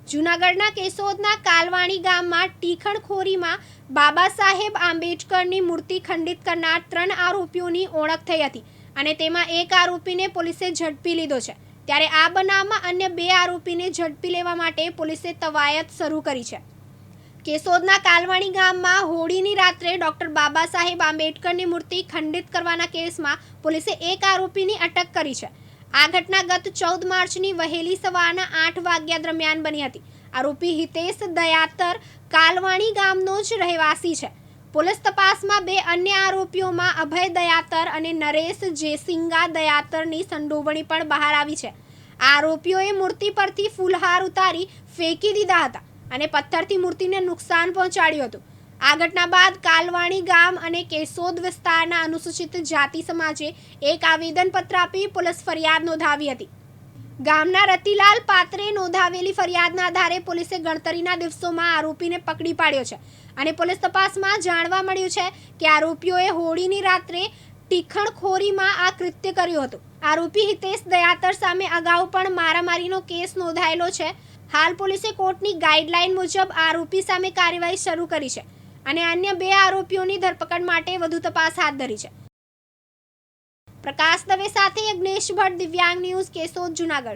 જૂનાગઢના કેશોદના કાલવાણી ગામમાં ટીખણખોરીમાં બાબા સાહેબ આંબેડકરની મૂર્તિ ખંડિત કરનાર 3 આરોપીઓની ઓળખ થઈ હતી અને તેમાં એક આરોપીને પોલીસે ઝડપી લીધો છે। ત્યારે આ બનાવમાં અન્ય 2 આરોપીને ઝડપી લેવા માટે પોલીસે તવાયત શરૂ કરી છે। કેશોદના કાલવાણી ગામમાં હોળીની રાત્રે ડોક્ટર બાબા સાહેબ આંબેડકરની મૂર્તિ ખંડિત કરવાના કેસમાં પોલીસે એક આરોપીની અટક કરી છે। આ ઘટના ગત 14 માર્ચની વહેલી સવારના 8 વાગ્યા દરમિયાન બની હતી। આરોપી હિતેશ દયાતર કાલવાણી ગામનો જ રહેવાસી છે। પોલીસ તપાસમાં 2 અન્ય આરોપીઓમાં અભય દયાતર અને નરેશ જેસિંગા દયાતરની સંડોવણી પણ બહાર આવી છે। આરોપીઓએ મૂર્તિ પરથી ફૂલહાર ઉતારી ફેંકી દીધા હતા અને પથ્થરથી મૂર્તિને નુકસાન પહોંચાડ્યું હતું। આ ઘટના બાદ કાલવાણી ગામ અને કેશોદ વિસ્તારના અનુસૂચિત જાતિ સમાજે એક આવેદનપત્ર આપી પોલીસ ફરિયાદ નોંધાવી હતી। ગામના રતિલાલ પાત્રે નોંધાવેલી ફરિયાદના આધારે પોલીસે ગણતરીના દિવસોમાં આરોપીને પકડી પાડ્યો છે અને પોલીસ તપાસમાં જાણવા મળ્યું છે કે આરોપીઓએ હોળીની રાત્રે ટીખણખોરીમાં આ કૃત્ય કર્યું હતું। આરોપી હિતેશ દયાતર સામે અગાઉ પણ મારામારીનો કેસ નોંધાયેલો છે। હાલ પોલીસે કોર્ટની ગાઈડલાઈન મુજબ આરોપી સામે કાર્યવાહી શરૂ કરી છે અને અન્ય 2 આરોપીઓની ધરપકડ માટે વધુ તપાસ હાથ ધરી છે। પ્રકાશ દવે સાથે યજ્ઞેશ ભટ્ટ, દિવ્યાંગ ન્યૂઝ, કેશોદ, જૂનાગઢ।